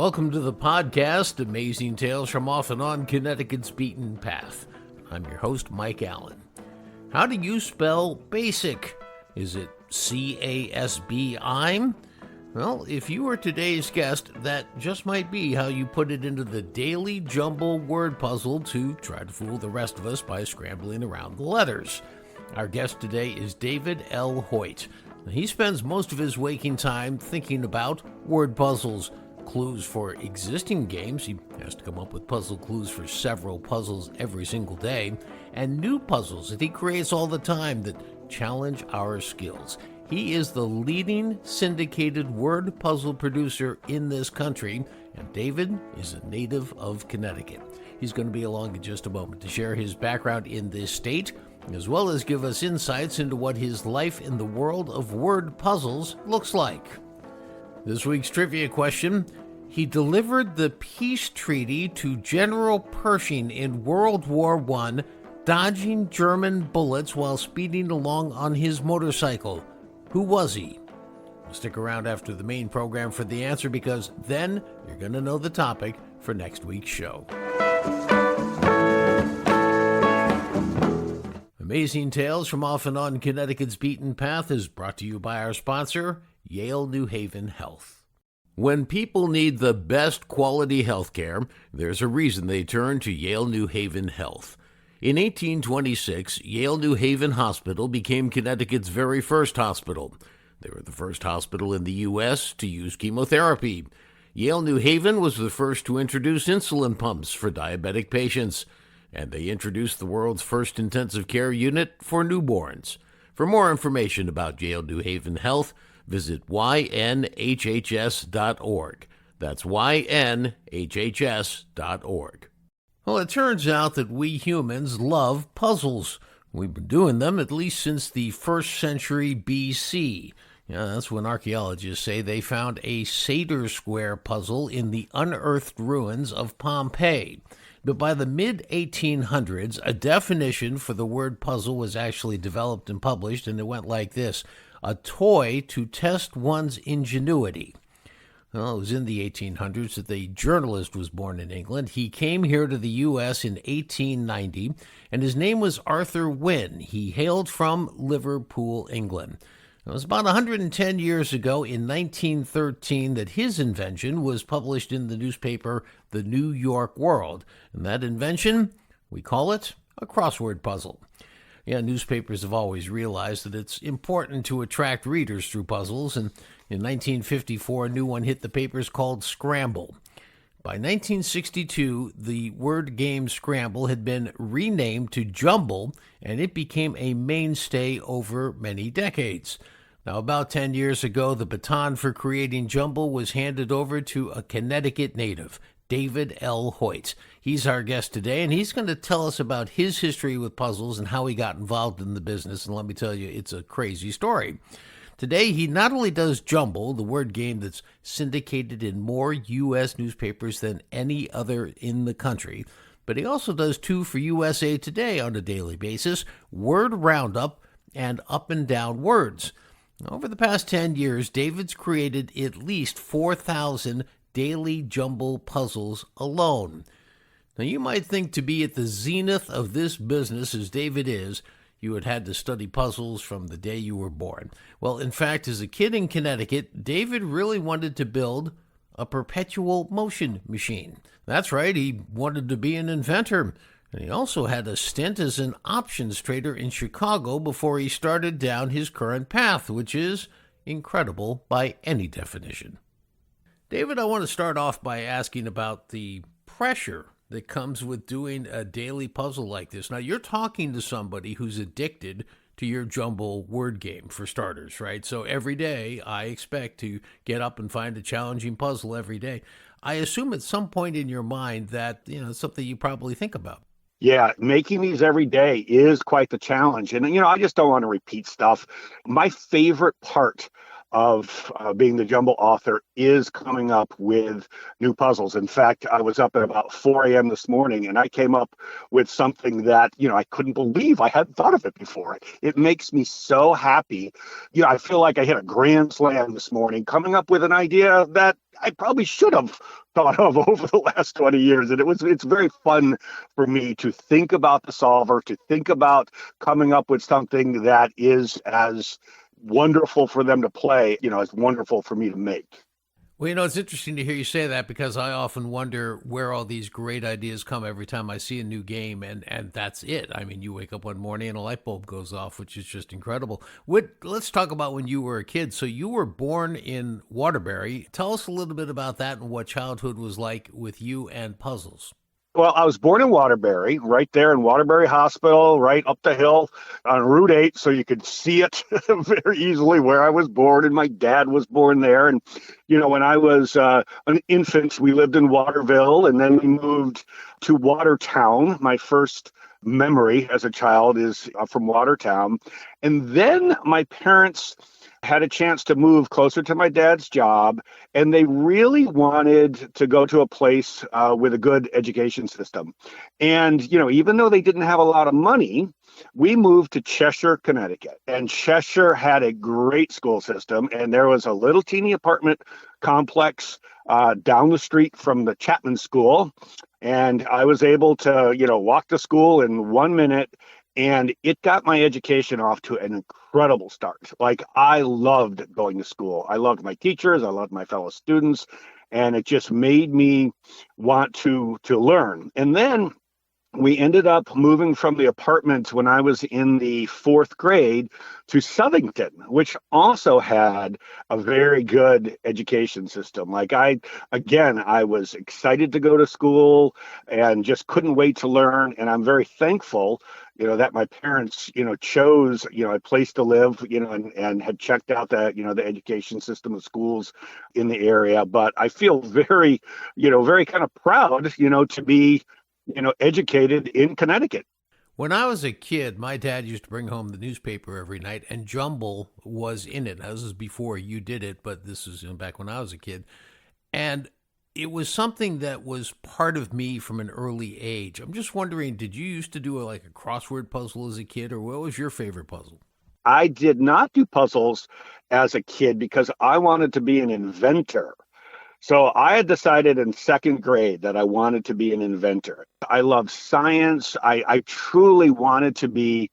Welcome to the podcast, Amazing Tales from Off and On Connecticut's Beaten Path. I'm your host, Mike Allen. How do you spell basic? Is it C-A-S-B-I? Well, if you were today's guest, that just might be how you put it into the daily Jumble word puzzle to try to fool the rest of us by scrambling around the letters. Our guest today is David L. Hoyt. He spends most of his waking time thinking about word puzzles, clues for existing games. He has to come up with puzzle clues for several puzzles every single day, and new puzzles that he creates all the time that challenge our skills. He is the leading syndicated word puzzle producer in this country, and David is a native of Connecticut. He's going to be along in just a moment to share his background in this state, as well as give us insights into what his life in the world of word puzzles looks like. This week's trivia question: he delivered the peace treaty to General Pershing in World War I, dodging German bullets while speeding along on his motorcycle. Who was he? Stick around after the main program for the answer, because then you're going to know the topic for next week's show. Amazing Tales from Off and On Connecticut's Beaten Path is brought to you by our sponsor, Yale New Haven Health. When people need the best quality health care, there's a reason they turn to Yale New Haven Health. In 1826, Yale New Haven Hospital became Connecticut's very first hospital. They were the first hospital in the U.S. to use chemotherapy. Yale New Haven was the first to introduce insulin pumps for diabetic patients, and they introduced the world's first intensive care unit for newborns. For more information about Yale New Haven Health, visit ynhhs.org. That's ynhhs.org. Well, it turns out that we humans love puzzles. We've been doing them at least since the 1st century BC. That's when archaeologists say they found a satyr square puzzle in the unearthed ruins of Pompeii. But by the mid-1800s, a definition for the word puzzle was actually developed and published, and it went like this: a toy to test one's ingenuity. Well, it was in the 1800s that the journalist was born in England. He came here to the U.S. in 1890, and his name was Arthur Wynne. He hailed from Liverpool, England. It was about 110 years ago, in 1913, that his invention was published in the newspaper The New York World. And that invention, we call it a crossword puzzle. Newspapers have always realized that it's important to attract readers through puzzles, and in 1954, a new one hit the papers called Scramble. By 1962, the word game Scramble had been renamed to Jumble, and it became a mainstay over many decades. Now, about 10 years ago, the baton for creating Jumble was handed over to a Connecticut native, David L. Hoyt. He's our guest today, and he's going to tell us about his history with puzzles and how he got involved in the business. And let me tell you, it's a crazy story. Today, he not only does Jumble, the word game that's syndicated in more U.S. newspapers than any other in the country, but he also does two for USA Today on a daily basis: Word Roundup and Up and Down Words. Over the past 10 years, David's created at least 4,000 daily Jumble puzzles alone. Now, you might think to be at the zenith of this business, as David is, you had had to study puzzles from the day you were born. Well, in fact, as a kid in Connecticut, David really wanted to build a perpetual motion machine. That's right, he wanted to be an inventor. And he also had a stint as an options trader in Chicago before he started down his current path, which is incredible by any definition. David, I want to start off by asking about the pressure that comes with doing a daily puzzle like this. Now, you're talking to somebody who's addicted to your Jumble word game, for starters, right? So every day I expect to get up and find a challenging puzzle every day. I assume at some point in your mind that, it's something you probably think about. Yeah, making these every day is quite the challenge. And, I just don't want to repeat stuff. My favorite part of being the Jumble author is coming up with new puzzles. In fact, I was up at about 4 a.m. this morning and I came up with something that, I couldn't believe I hadn't thought of it before. It makes me so happy. I feel like I hit a grand slam this morning coming up with an idea that I probably should have thought of over the last 20 years. And it's very fun for me to think about the solver, to think about coming up with something that is as wonderful for them to play, as wonderful for me to make. Well, it's interesting to hear you say that because I often wonder where all these great ideas come every time I see a new game, and that's it. I mean, you wake up one morning and a light bulb goes off, which is just incredible. Let's talk about when you were a kid. So you were born in Waterbury. Tell us a little bit about that and what childhood was like with you and puzzles. Well, I was born in Waterbury, right there in Waterbury Hospital, right up the hill on Route 8, so you could see it very easily where I was born, and my dad was born there. And, when I was an infant, we lived in Waterville, and then we moved to Watertown. My first memory as a child is from Watertown. And then my parents had a chance to move closer to my dad's job, and they really wanted to go to a place with a good education system. And, even though they didn't have a lot of money, we moved to Cheshire, Connecticut. And Cheshire had a great school system, and there was a little teeny apartment complex down the street from the Chapman School. And I was able to, walk to school in 1 minute. And it got my education off to an incredible start. Like, I loved going to school. I loved my teachers. I loved my fellow students. And it just made me want to learn. And then we ended up moving from the apartment when I was in the 4th grade to Southington, which also had a very good education system. Like, I was excited to go to school and just couldn't wait to learn. And I'm very thankful, that my parents, chose, a place to live, and had checked out the education system of schools in the area. But I feel very, very kind of proud, to be educated in Connecticut. When I was a kid, my dad used to bring home the newspaper every night, and Jumble was in it. Now, this is before you did it, but this is back when I was a kid. And it was something that was part of me from an early age. I'm just wondering, did you used to do a crossword puzzle as a kid, or what was your favorite puzzle? I did not do puzzles as a kid because I wanted to be an inventor. So I had decided in 2nd grade that I wanted to be an inventor. I love science. I truly wanted to be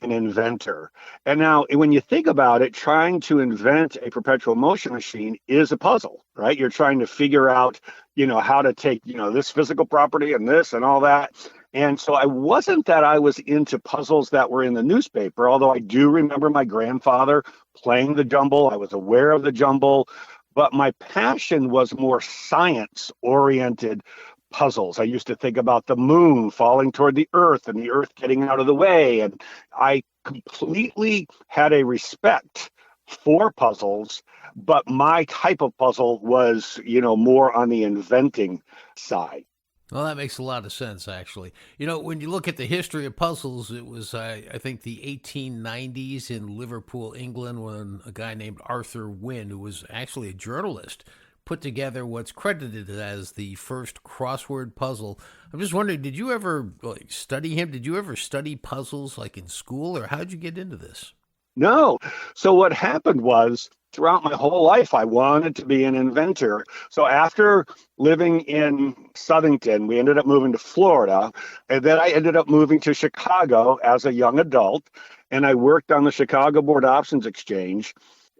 an inventor. And now when you think about it, trying to invent a perpetual motion machine is a puzzle, right? You're trying to figure out, how to take, this physical property and this and all that. And so I wasn't that I was into puzzles that were in the newspaper, although I do remember my grandfather playing the Jumble. I was aware of the Jumble. But my passion was more science-oriented puzzles. I used to think about the moon falling toward the earth and the earth getting out of the way. And I completely had a respect for puzzles, but my type of puzzle was, more on the inventing side. Well, that makes a lot of sense, actually. When you look at the history of puzzles, it was, I think, the 1890s in Liverpool, England, when a guy named Arthur Wynne, who was actually a journalist, put together what's credited as the first crossword puzzle. I'm just wondering, did you ever study him? Did you ever study puzzles in school, or how'd you get into this? No. So what happened was, throughout my whole life, I wanted to be an inventor. So after living in Southington, we ended up moving to Florida. And then I ended up moving to Chicago as a young adult. And I worked on the Chicago Board Options Exchange.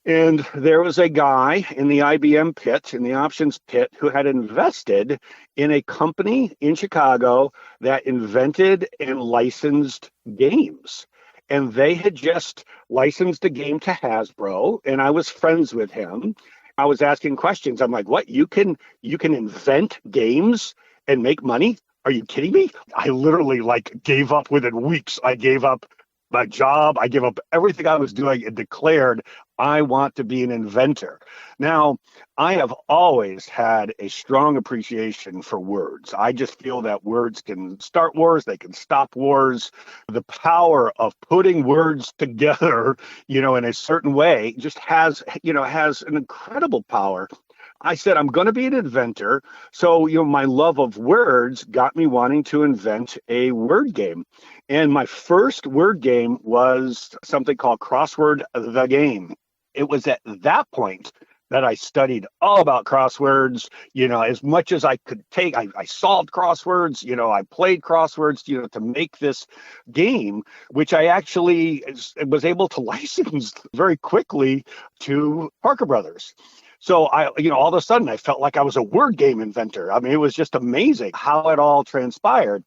And there was a guy in the IBM pit, in the options pit, who had invested in a company in Chicago that invented and licensed games. And they had just licensed a game to Hasbro, and I was friends with him. I was asking questions. I'm like, what? You can invent games and make money? Are you kidding me? I literally gave up within weeks. I gave up my job. I gave up everything I was doing and declared I want to be an inventor. Now, I have always had a strong appreciation for words. I just feel that words can start wars, they can stop wars. The power of putting words together, in a certain way just has an incredible power. I said, I'm going to be an inventor. So, my love of words got me wanting to invent a word game. And my first word game was something called Crossword the Game. It was at that point that I studied all about crosswords, as much as I could take. I solved crosswords, I played crosswords, to make this game, which I actually was able to license very quickly to Parker Brothers. So all of a sudden I felt like I was a word game inventor. I mean, it was just amazing how it all transpired.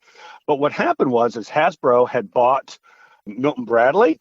But what happened is Hasbro had bought Milton Bradley.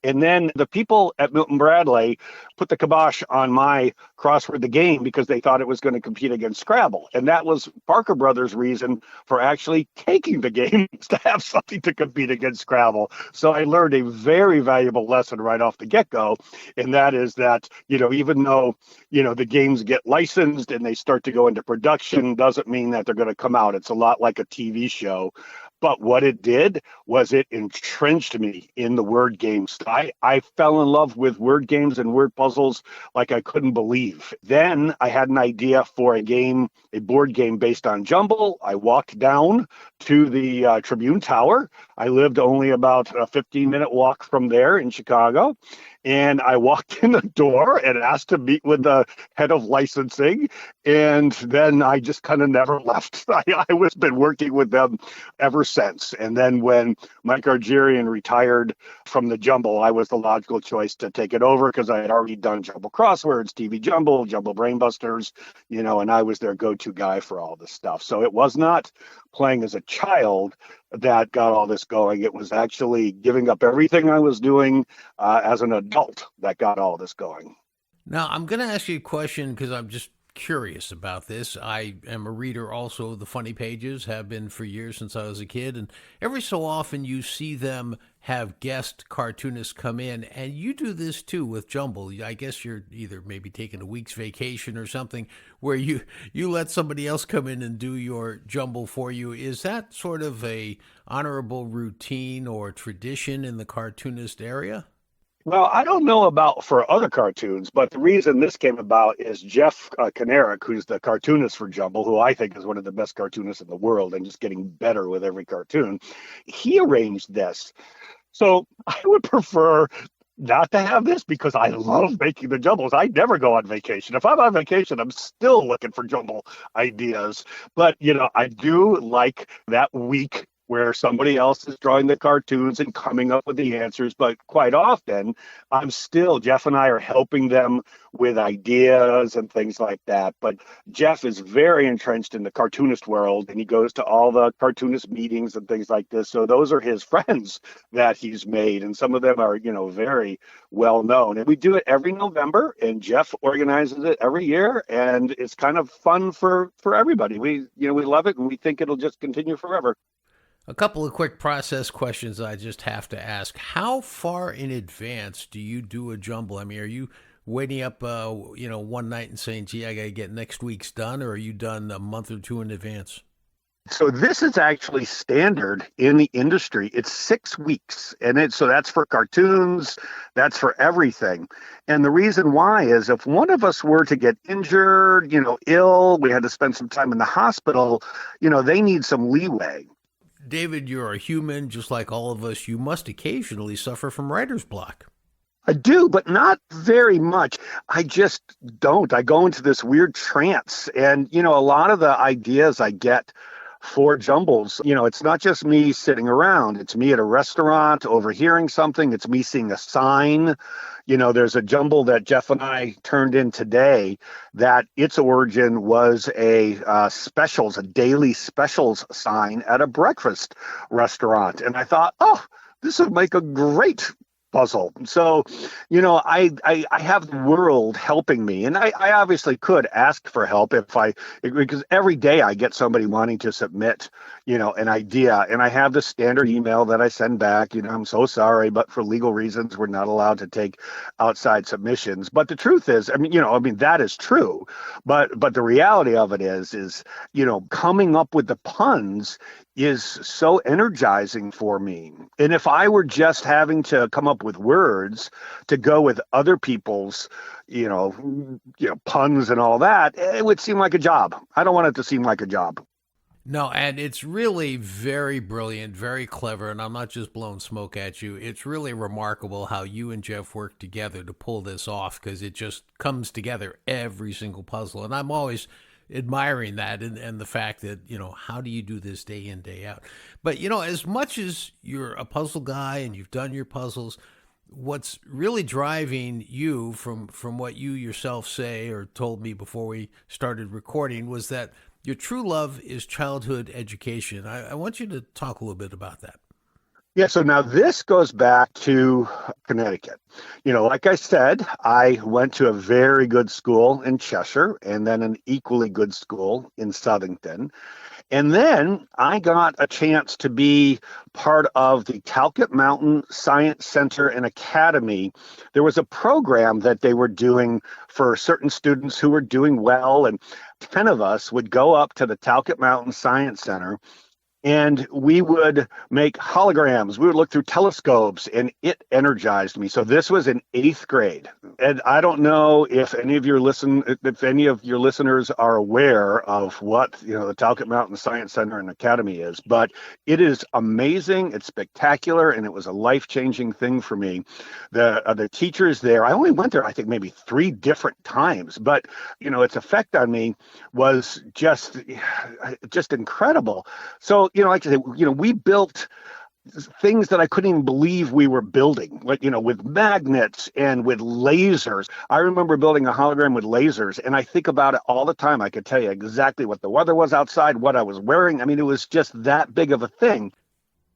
And then the people at Milton Bradley put the kibosh on my Crossword the Game because they thought it was going to compete against Scrabble. And that was Parker Brothers' reason for actually taking the game to have something to compete against Scrabble. So I learned a very valuable lesson right off the get-go. And that is that, even though, the games get licensed and they start to go into production, doesn't mean that they're going to come out. It's a lot like a TV show. But what it did was it entrenched me in the word games. I fell in love with word games and word puzzles like I couldn't believe. Then I had an idea for a board game based on Jumble. I walked down to the Tribune Tower. I lived only about a 15-minute walk from there in Chicago. And I walked in the door and asked to meet with the head of licensing. And then I just kind of never left. I was been working with them ever since. And then when Mike Argerian retired from the Jumble, I was the logical choice to take it over because I had already done Jumble Crosswords, TV Jumble, Jumble Brainbusters, and I was their go-to guy for all this stuff. So it was not playing as a child that got all this going. It was actually giving up everything I was doing as an adult that got all this going. Now, I'm going to ask you a question because I'm just curious about this. I am a reader also of the funny pages, have been for years since I was a kid, and every so often you see them have guest cartoonists come in, and you do this too with Jumble. I guess you're either maybe taking a week's vacation or something where you let somebody else come in and do your Jumble for you. Is that sort of a honorable routine or tradition in the cartoonist area? Well, I don't know about for other cartoons, but the reason this came about is Jeff Kanarick, who's the cartoonist for Jumble, who I think is one of the best cartoonists in the world and just getting better with every cartoon. He arranged this. So I would prefer not to have this because I love making the Jumbles. I never go on vacation. If I'm on vacation, I'm still looking for Jumble ideas. But, I do like that week where somebody else is drawing the cartoons and coming up with the answers. But quite often, Jeff and I are helping them with ideas and things like that. But Jeff is very entrenched in the cartoonist world, and he goes to all the cartoonist meetings and things like this. So those are his friends that he's made, and some of them are, very well known. And we do it every November, and Jeff organizes it every year, and it's kind of fun for everybody. We love it, and we think it'll just continue forever. A couple of quick process questions I just have to ask. How far in advance do you do a Jumble? I mean, are you waiting up, one night and saying, gee, I got to get next week's done, or are you done a month or two in advance? So this is actually standard in the industry. It's 6 weeks, and so that's for cartoons, that's for everything. And the reason why is if one of us were to get injured, ill, we had to spend some time in the hospital, they need some leeway. David, you're a human just like all of us. You must occasionally suffer from writer's block. I do, but not very much. I just don't. I go into this weird trance. And, a lot of the ideas I get for Jumbles, it's not just me sitting around. It's me at a restaurant overhearing something. It's me seeing a sign. There's a Jumble that Jeff and I turned in today that its origin was a daily specials sign at a breakfast restaurant. And I thought, this would make a great puzzle. So, I have the world helping me, and I obviously could ask for help because every day I get somebody wanting to submit, an idea, and I have the standard email that I send back. I'm so sorry, but for legal reasons, we're not allowed to take outside submissions. But the truth is, that is true, but the reality of it is, coming up with the puns is so energizing for me. And if I were just having to come up with words to go with other people's, puns and all that, it would seem like a job. I don't want it to seem like a job. No, and it's really very brilliant, very clever, and I'm not just blowing smoke at you. It's really remarkable how you and Jeff work together to pull this off, because it just comes together every single puzzle. And I'm always admiring that, and the fact that, how do you do this day in, day out? But, as much as you're a puzzle guy and you've done your puzzles, what's really driving you from what you yourself say or told me before we started recording was that your true love is childhood education. I want you to talk a little bit about that. Yeah, so now this goes back to Connecticut. Like I said, I went to a very good school in Cheshire and then an equally good school in Southington. And then I got a chance to be part of the Talcott Mountain Science Center and Academy. There was a program that they were doing for certain students who were doing well, and 10 of us would go up to the Talcott Mountain Science Center, and we would make holograms. We would look through telescopes, and it energized me. So this was in 8th grade. And I don't know if any of your listeners are aware of what, the Talcott Mountain Science Center and Academy is, but it is amazing. It's spectacular, and it was a life-changing thing for me. The teachers there, I only went there, I think, maybe 3 different times, but, its effect on me was just incredible. So, like I said, we built things that I couldn't even believe we were building, with magnets and with lasers. I remember building a hologram with lasers, and I think about it all the time. I could tell you exactly what the weather was outside, what I was wearing. It was just that big of a thing.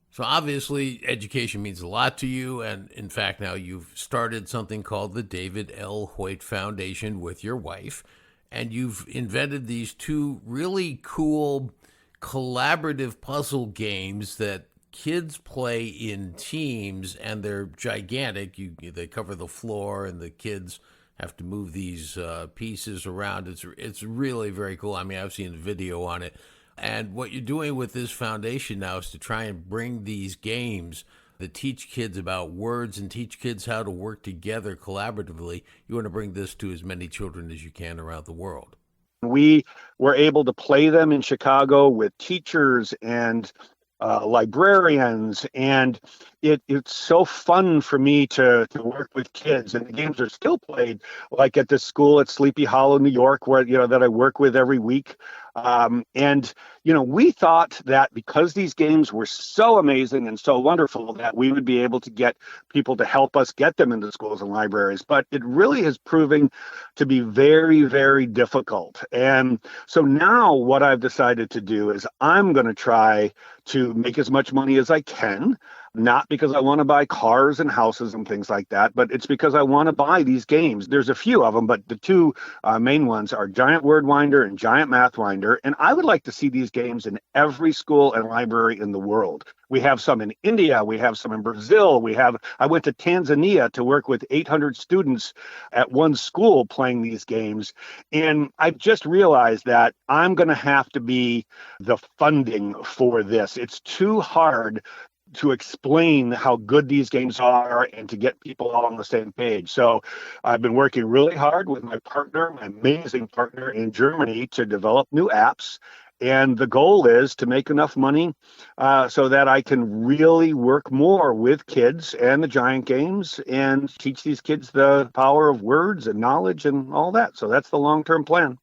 So obviously education means a lot to you, and in fact now you've started something called the David L. Hoyt Foundation with your wife, and you've invented these 2 really cool collaborative puzzle games that kids play in teams, and they're gigantic. They cover the floor, and the kids have to move these pieces around. It's really very cool. I've seen a video on it. And what you're doing with this foundation now is to try and bring these games that teach kids about words and teach kids how to work together collaboratively. You want to bring this to as many children as you can around the world. We were able to play them in Chicago with teachers and librarians, and it's so fun for me to work with kids. And the games are still played, like at this school at Sleepy Hollow, New York, where that I work with every week. And we thought that because these games were so amazing and so wonderful, that we would be able to get people to help us get them into schools and libraries. But it really is proving to be very, very difficult. And so now what I've decided to do is I'm going to try to make as much money as I can. Not because I want to buy cars and houses and things like that, but it's because I want to buy these games. There's a few of them, but the 2 main ones are Giant Word Winder and Giant Math Winder. And I would like to see these games in every school and library in the world. We have some in India. We have some in Brazil. I went to Tanzania to work with 800 students at one school playing these games. And I've just realized that I'm going to have to be the funding for this. It's too hard to explain how good these games are and to get people all on the same page. So I've been working really hard with my amazing partner in Germany, to develop new apps. And the goal is to make enough money so that I can really work more with kids and the giant games and teach these kids the power of words and knowledge and all that. So that's the long-term plan.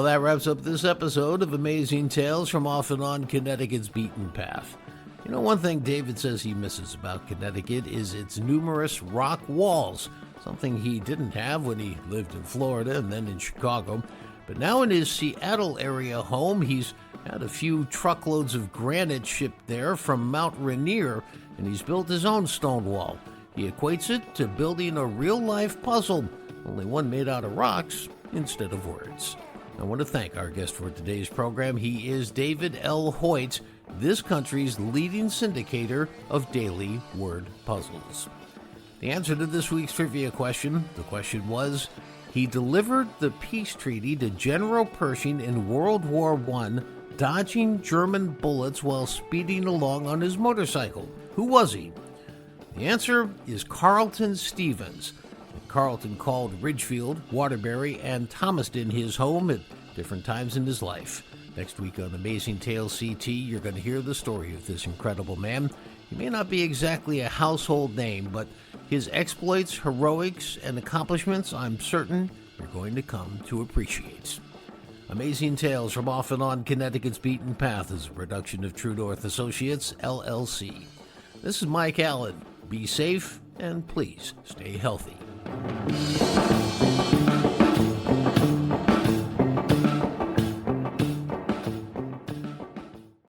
That wraps up this episode of Amazing Tales from Off and On Connecticut's Beaten Path. You know, one thing David says he misses about Connecticut is its numerous rock walls, something he didn't have when he lived in Florida and then in Chicago. But now in his Seattle area home, he's had a few truckloads of granite shipped there from Mount Rainier, and he's built his own stone wall. He equates it to building a real-life puzzle, only one made out of rocks instead of words. I want to thank our guest for today's program. He is David L. Hoyt, this country's leading syndicator of daily word puzzles. The answer to this week's trivia question, the question was, he delivered the peace treaty to General Pershing in World War I, dodging German bullets while speeding along on his motorcycle. Who was he? The answer is Carlton Stevens. Carlton called Ridgefield, Waterbury, and Thomaston his home at different times in his life. Next week on Amazing Tales CT, you're going to hear the story of this incredible man. He may not be exactly a household name, but his exploits, heroics, and accomplishments, I'm certain you're going to come to appreciate. Amazing Tales from Off and On Connecticut's Beaten Path is a production of True North Associates, LLC. This is Mike Allen. Be safe, and please stay healthy.